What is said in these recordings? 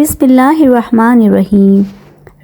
بسم اللہ الرحمن الرحیم۔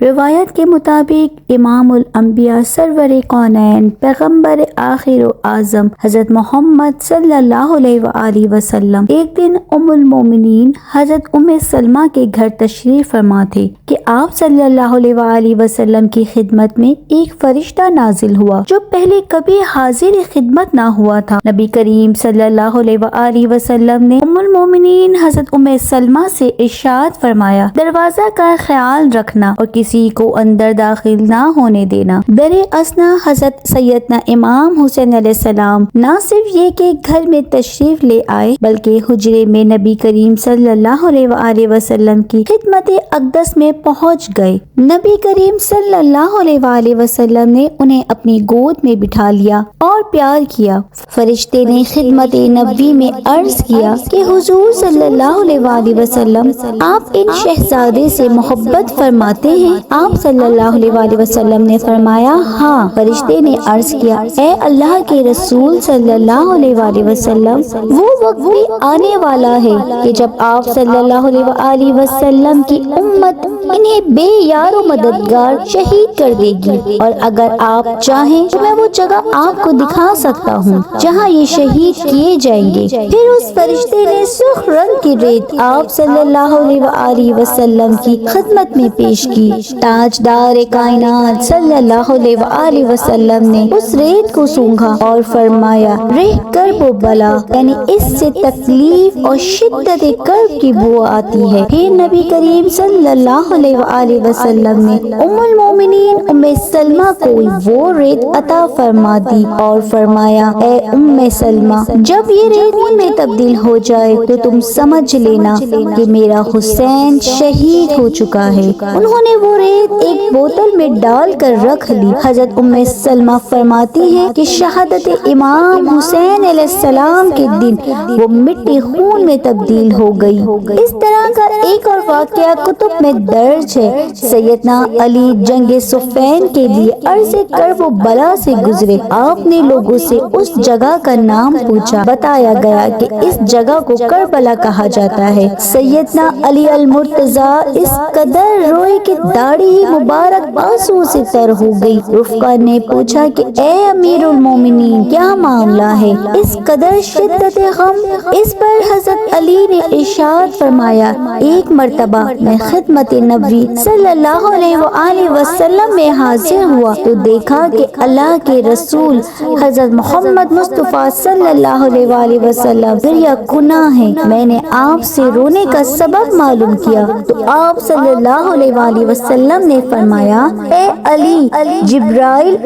روایت کے مطابق امام الانبیاء سرور کونین پیغمبر آخر و اعظم حضرت محمد صلی اللہ علیہ وآلہ وسلم ایک دن ام المومنین حضرت ام سلمہ کے گھر تشریف فرما تھے کہ آپ صلی اللہ علیہ وآلہ وسلم کی خدمت میں ایک فرشتہ نازل ہوا جو پہلے کبھی حاضر خدمت نہ ہوا تھا۔ نبی کریم صلی اللہ علیہ وآلہ وسلم نے ام المومنین حضرت ام سلمہ سے ارشاد فرمایا، دروازہ کا خیال رکھنا اور کسی کو اندر داخل نہ ہونے دینا۔ در اثنا حضرت سیدنا امام حسین علیہ السلام نہ صرف یہ کہ گھر میں تشریف لے آئے بلکہ حجرے میں نبی کریم صلی اللہ علیہ وآلہ وسلم کی خدمت اقدس میں پہنچ گئے۔ نبی کریم صلی اللہ علیہ وآلہ وسلم نے انہیں اپنی گود میں بٹھا لیا اور پیار کیا۔ فرشتے نے خدمت نبی میں عرض کیا کہ حضور صلی اللہ علیہ وآلہ وسلم آپ ان شہزادے سے محبت فرماتے ہیں؟ آپ صلی اللہ علیہ وآلہ وسلم نے فرمایا ہاں۔ فرشتے نے عرض کیا، اے اللہ کے رسول صلی اللہ علیہ وآلہ وسلم، وہ وقت بھی آنے والا ہے کہ جب آپ صلی اللہ علیہ وآلہ وسلم کی امت انہیں بے یار و مددگار شہید کر دے گی، اور اگر آپ چاہیں تو میں وہ جگہ آپ کو دکھا سکتا ہوں جہاں یہ شہید کیے جائیں گے۔ پھر اس فرشتے نے سرخ رنگ کی ریت آپ صلی اللہ علیہ وآلہ وسلم کی خدمت میں پیش کی۔ تاجدار کائنات صلی اللہ علیہ وآلہ وسلم نے اس ریت کو سونگھا اور فرمایا، رہ کرب و بلا، یعنی اس سے تکلیف اور شدت کرب کی بو آتی ہے۔ پھر نبی کریم صلی اللہ علیہ وآلہ وسلم نے ام المومنین ام سلمہ کو وہ ریت عطا فرما دی اور فرمایا، اے ام سلمہ، جب یہ ریت میں تبدیل ہو جائے تو تم سمجھ لینا کہ میرا حسین شہید ہو چکا ہے۔ انہوں نے وہ ریت ایک بوتل میں ڈال کر رکھ لی۔ حضرت ام سلمہ فرماتی ہیں کہ شہادت امام حسین علیہ السلام کے دن وہ مٹی خون میں تبدیل ہو گئی۔ اس طرح کا ایک اور واقعہ کتب میں درج ہے۔ سیدنا علی جنگ صفین کے لیے عرض کرب و بلا سے گزرے۔ آپ نے لوگوں سے اس جگہ کا نام پوچھا، بتایا گیا کہ اس جگہ کو کربلا کہا جاتا ہے۔ سیدنا علی المرتضیٰ اس قدر روئے کہ داڑھی مبارک آنسو سے تر ہو گئی۔ رفقا نے پوچھا کہ اے امیر المومنین، کیا معاملہ ہے؟ اس قدر شدت غم؟ اس پر حضرت علی نے ارشاد فرمایا، ایک مرتبہ میں خدمت نبی صلی اللہ علیہ وآلہ وسلم میں حاضر ہوا تو دیکھا کہ اللہ کے رسول حضرت محمد مصطفیٰ صلی اللہ علیہ وآلہ وسلم دریا گناہ ہیں۔ میں نے آپ سے رونے کا سبب معلوم کیا تو آپ صلی اللہ علیہ وآلہ وسلم نے فرمایا، اے علی، جبرائیل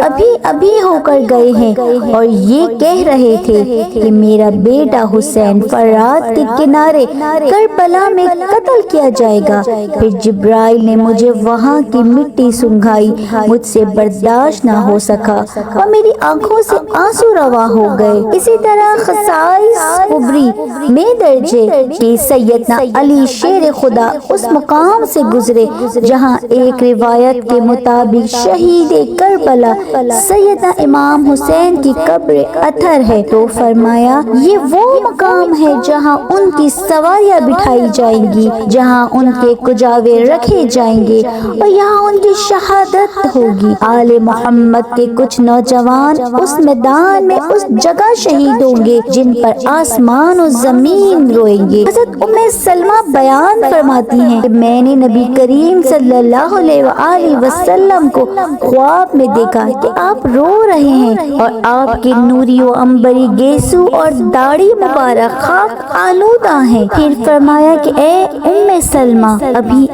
ابھی ہو کر گئے ہیں اور یہ کہہ رہے تھے کہ میرا بیٹا حسین فرات کے کنارے کربلا میں قتل کیا جائے گا۔ پھر جبرائیل نے مجھے وہاں کی مٹی سنگھائی، مجھ سے برداشت نہ ہو سکا اور میری آنکھوں سے آنسو روا ہو گئے۔ اسی طرح خصائص کبری میں درج ہے کہ سیدنا علی شیر خدا اس مقام سے گزرے جہاں ایک روایت کے مطابق شہید کربلا سیدنا امام حسین کی قبر اثر ہے، تو فرمایا یہ وہ مقام ہے جہاں ان کی سواریاں بٹھائی جائیں گی، جہاں ان کے کجاوے رکھے جائیں گے اور یہاں ان کی شہادت ہوگی۔ آل محمد کے کچھ نوجوان اس میدان میں اس جگہ شہید ہوں گے جن پر آسمان و زمین روئیں گے۔ حضرت ام سلمہ بیان فرماتی ہیں کہ میں نے نبی کریم صلی اللہ علیہ وآلہ وسلم کو خواب میں دیکھا کہ آپ رو رہے ہیں اور آپ کے نوری و عنبری گیسو اور داڑھی مبارک خاک آلودہ ہیں۔ پھر فرمایا کہ اے ام سلمہ،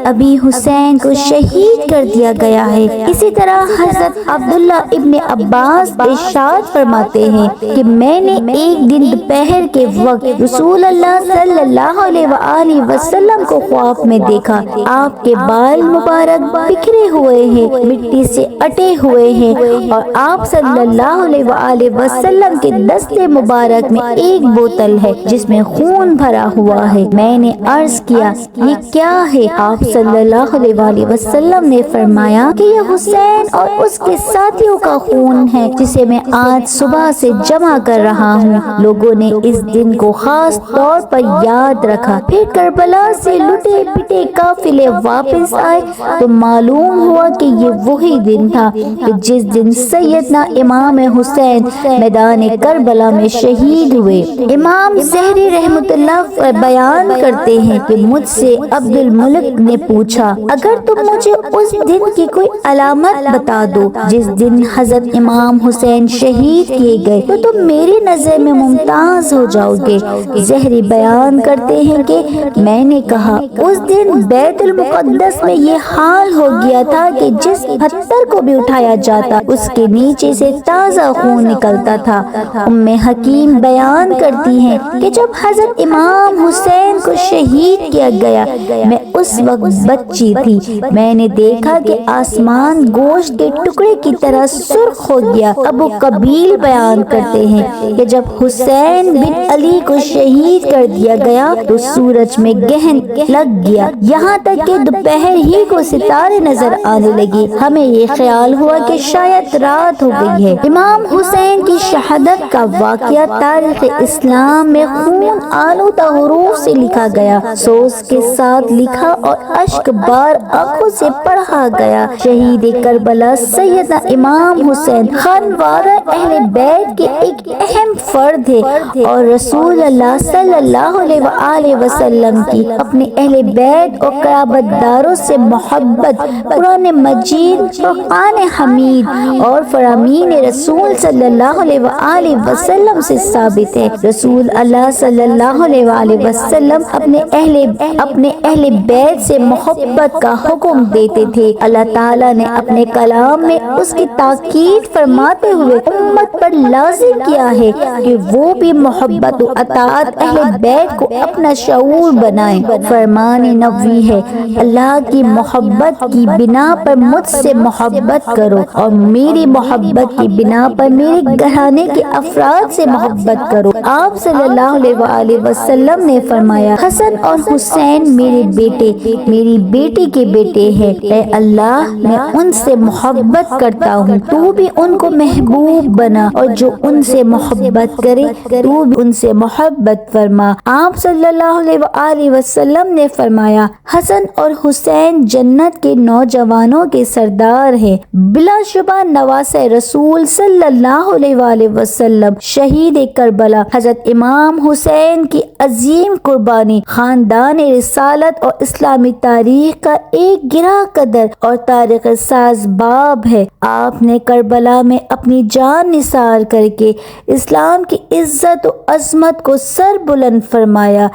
ابھی حسین کو شہید کر دیا گیا ہے۔ اسی طرح حضرت عبداللہ ابن عباس ارشاد فرماتے ہیں کہ میں نے ایک دن دوپہر کے وقت رسول اللہ صلی اللہ علیہ وآلہ وسلم کو خواب میں دیکھا۔ آپ کے بال مبارک مبارک بکھرے ہوئے ہیں، مٹی سے اٹے ہوئے ہیں، اور آپ صلی اللہ علیہ وآلہ وسلم کے دست مبارک میں ایک بوتل ہے جس میں خون بھرا ہوا ہے۔ میں نے عرض کیا یہ کیا ہے؟ آپ صلی اللہ علیہ وآلہ وسلم نے فرمایا کہ یہ حسین اور اس کے ساتھیوں کا خون ہے جسے میں آج صبح سے جمع کر رہا ہوں۔ لوگوں نے اس دن کو خاص طور پر یاد رکھا۔ پھر کربلا سے لٹے پٹے قافلے واپس آئے تو معلوم ہوا کہ یہ وہی دن تھا کہ جس دن سیدنا امام حسین میدان کربلا میں شہید ہوئے۔ امام زہری رحمۃ اللہ بیان کرتے ہیں کہ مجھ سے عبد الملک نے پوچھا اگر تم مجھے اس دن کی کوئی علامت بتا دو جس دن حضرت امام حسین شہید کیے گئے تو تم میری نظر میں ممتاز ہو جاؤ گے۔ زہری بیان کرتے ہیں کہ میں نے کہا اس دن بیت المقدس میں یہ حال ہو گیا تھا کہ جس پتھر کو بھی اٹھایا جاتا اس کے نیچے سے تازہ خون نکلتا تھا۔ ام حکیم بیان کرتی ہیں کہ جب حضرت امام حسین کو شہید کیا گیا میں اس وقت بچی تھی، میں نے دیکھا کہ آسمان گوشت کے ٹکڑے کی طرح سرخ ہو گیا۔ ابو قبیل بیان کرتے ہیں کہ جب حسین بن علی کو شہید کر دیا گیا تو سورج میں گہن لگ گیا، یہاں تک کہ دوپہر ہی کو ستارے نظر آنے لگے۔ ہمیں یہ خیال ہوا کہ شاید رات ہو گئی ہے۔ امام حسین کی شہادت کا واقعہ تاریخ اسلام میں خون آلودہ حروف سے لکھا گیا، سوز کے ساتھ لکھا اور اشک بار آنکھوں سے پڑھا گیا۔ شہید کربلا سیدنا امام حسین خانوادہ اہل بیت کے ایک اہم فرد ہے اور رسول اللہ صلی اللہ علیہ وآلہ وسلم کی اپنے اہل بیت اور قرابت داروں سے محبت قرآن مجید، فرقان حمید اور فرامین رسول صلی اللہ علیہ وآلہ وسلم سے ثابت ہے۔ رسول اللہ صلی اللہ علیہ وآلہ وسلم اپنے اہل بیت سے محبت کا حکم دیتے تھے۔ اللہ تعالیٰ نے اپنے کلام میں اس کی تاکید فرماتے ہوئے امت پر لازم کیا ہے کہ وہ بھی محبت و اطاعت اہل بیت کو اپنا شعور بنائیں۔ فرمان نبوی ہے اللہ کی محبت کی بنا پر مجھ سے محبت کرو اور میری محبت کی بنا پر میرے گھرانے کے افراد سے محبت کرو۔ آپ صلی اللہ علیہ وآلہ وسلم نے فرمایا حسن اور حسین میرے بیٹے میری بیٹی کے بیٹے ہیں، اے اللہ میں ان سے محبت کرتا ہوں، تو بھی ان کو محبوب بنا اور جو ان سے محبت کرے تو بھی ان سے محبت فرما۔ آپ صلی اللہ علیہ وآلہ وسلم نے فرمایا حسن اور حسین جنت کے نوجوانوں کے سردار ہیں، بلا شبہ نواسے رسول صلی اللہ علیہ وآلہ وسلم۔ شہید کربلا حضرت امام حسین کی عظیم قربانی خاندان رسالت اور اسلامی تاریخ کا ایک گرہ قدر اور تاریخ ساز باب ہے۔ آپ نے کربلا میں اپنی جان نثار کر کے اسلام کی عزت و عظمت کو سر بلند فرمایا۔